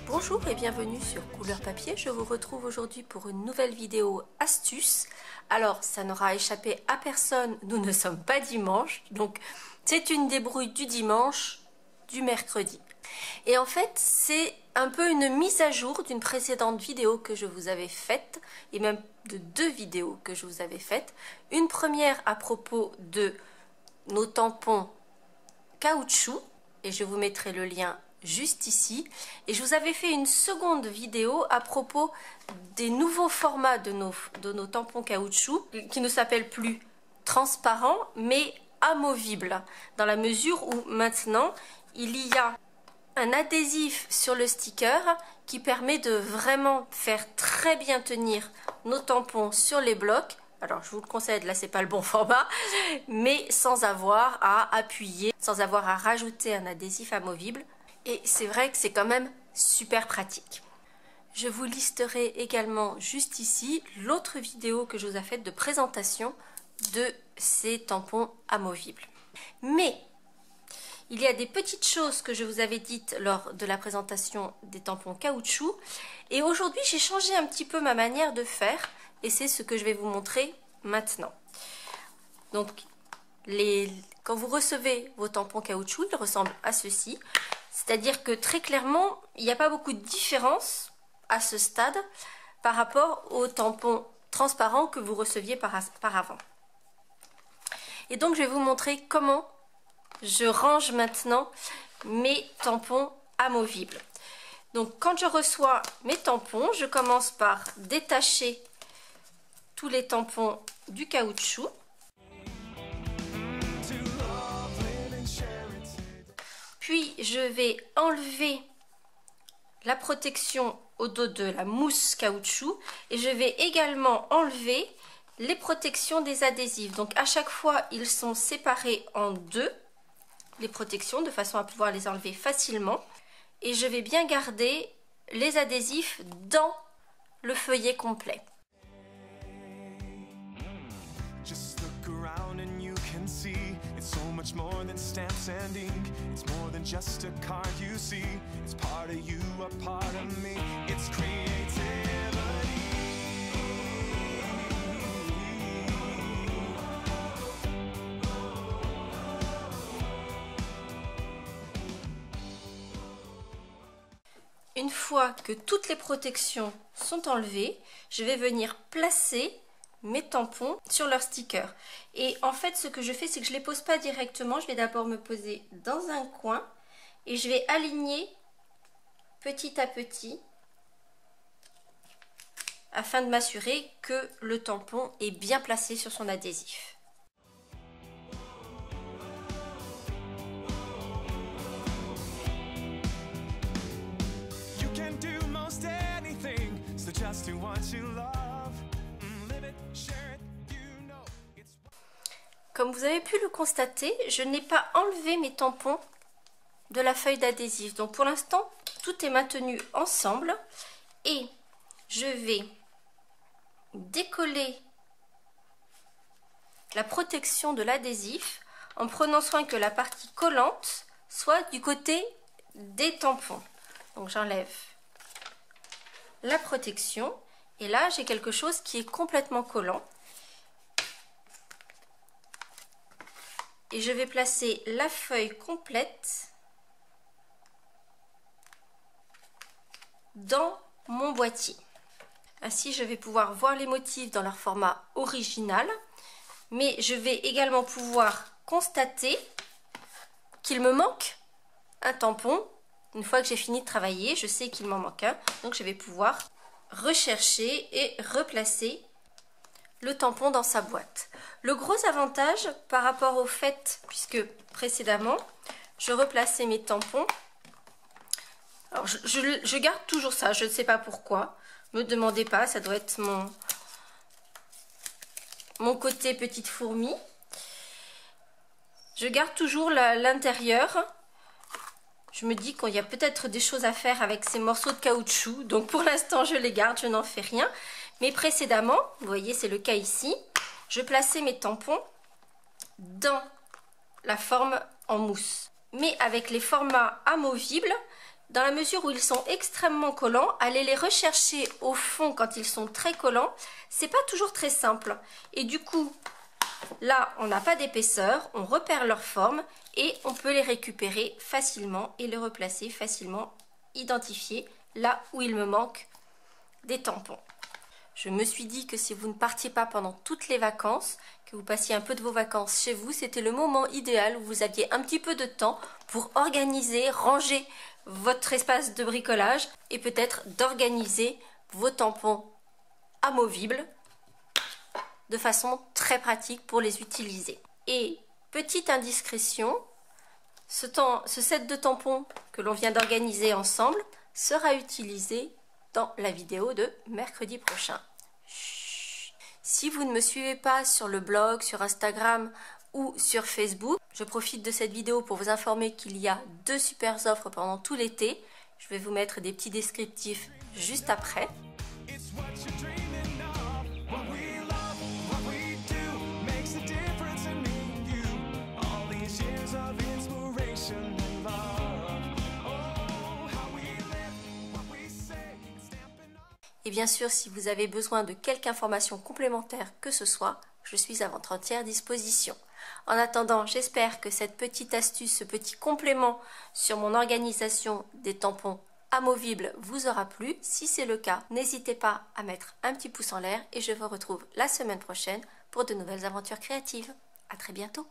Bonjour et bienvenue sur Couleur Papier. Je vous retrouve aujourd'hui pour une nouvelle vidéo astuce. Alors, ça n'aura échappé à personne, nous ne sommes pas dimanche, donc c'est une débrouille du dimanche, du mercredi. Et en fait, c'est un peu une mise à jour d'une précédente vidéo que je vous avais faite, et même de deux vidéos que je vous avais faites. Une première à propos de nos tampons caoutchouc, et je vous mettrai le lien juste ici. Et je vous avais fait une seconde vidéo à propos des nouveaux formats de nos tampons caoutchouc, qui ne s'appellent plus transparents, mais amovibles, dans la mesure où maintenant, il y a un adhésif sur le sticker qui permet de vraiment faire très bien tenir nos tampons sur les blocs. Alors je vous le concède, là c'est pas le bon format, mais sans avoir à appuyer, sans avoir à rajouter un adhésif amovible. Et c'est vrai que c'est quand même super pratique. Je vous listerai également juste ici l'autre vidéo que je vous ai faite de présentation de ces tampons amovibles. Mais il y a des petites choses que je vous avais dites lors de la présentation des tampons caoutchouc. Et aujourd'hui, j'ai changé un petit peu ma manière de faire. Et c'est ce que je vais vous montrer maintenant. Donc, quand vous recevez vos tampons caoutchouc, ils ressemblent à ceci. C'est-à-dire que très clairement, il n'y a pas beaucoup de différence à ce stade par rapport aux tampons transparents que vous receviez par avant. Et donc, je vais vous montrer comment je range maintenant mes tampons amovibles. Donc quand je reçois mes tampons, je commence par détacher tous les tampons du caoutchouc. Puis je vais enlever la protection au dos de la mousse caoutchouc et je vais également enlever les protections des adhésifs. Donc à chaque fois, ils sont séparés en deux, les protections, de façon à pouvoir les enlever facilement. Et je vais bien garder les adhésifs dans le feuillet complet. Une fois que toutes les protections sont enlevées, je vais venir placer mes tampons sur leur sticker. Et en fait, ce que je fais, c'est que je ne les pose pas directement. Je vais d'abord me poser dans un coin et je vais aligner petit à petit afin de m'assurer que le tampon est bien placé sur son adhésif. Comme vous avez pu le constater, je n'ai pas enlevé mes tampons de la feuille d'adhésif. Donc pour l'instant, tout est maintenu ensemble. Et je vais décoller la protection de l'adhésif en prenant soin que la partie collante soit du côté des tampons. Donc j'enlève la protection et là j'ai quelque chose qui est complètement collant. Et je vais placer la feuille complète dans mon boîtier. Ainsi, je vais pouvoir voir les motifs dans leur format original, mais je vais également pouvoir constater qu'il me manque un tampon. Une fois que j'ai fini de travailler, je sais qu'il m'en manque un, donc je vais pouvoir rechercher et replacer le tampon dans sa boîte. Le gros avantage par rapport au fait, puisque précédemment je replaçais mes tampons, alors je garde toujours ça, je ne sais pas pourquoi, me demandez pas, ça doit être mon côté petite fourmi. Je garde toujours l'intérieur. Je me dis qu'il y a peut-être des choses à faire avec ces morceaux de caoutchouc, donc pour l'instant je les garde, je n'en fais rien. Mais précédemment, vous voyez c'est le cas ici, je plaçais mes tampons dans la forme en mousse. Mais avec les formats amovibles, dans la mesure où ils sont extrêmement collants, aller les rechercher au fond quand ils sont très collants, c'est pas toujours très simple. Et du coup, là, on n'a pas d'épaisseur, on repère leur forme et on peut les récupérer facilement et les replacer facilement, identifier là où il me manque des tampons. Je me suis dit que si vous ne partiez pas pendant toutes les vacances, que vous passiez un peu de vos vacances chez vous, c'était le moment idéal où vous aviez un petit peu de temps pour organiser, ranger votre espace de bricolage et peut-être d'organiser vos tampons amovibles de façon très pratique pour les utiliser. Et petite indiscrétion, ce set de tampons que l'on vient d'organiser ensemble sera utilisé dans la vidéo de mercredi prochain. Chut. Si vous ne me suivez pas sur le blog, sur Instagram ou sur Facebook, je profite de cette vidéo pour vous informer qu'il y a 2 super offres pendant tout l'été. Je vais vous mettre des petits descriptifs juste après. Et bien sûr, si vous avez besoin de quelque information complémentaire que ce soit, je suis à votre entière disposition. En attendant, j'espère que cette petite astuce, ce petit complément sur mon organisation des tampons amovibles vous aura plu. Si c'est le cas, n'hésitez pas à mettre un petit pouce en l'air et je vous retrouve la semaine prochaine pour de nouvelles aventures créatives. À très bientôt.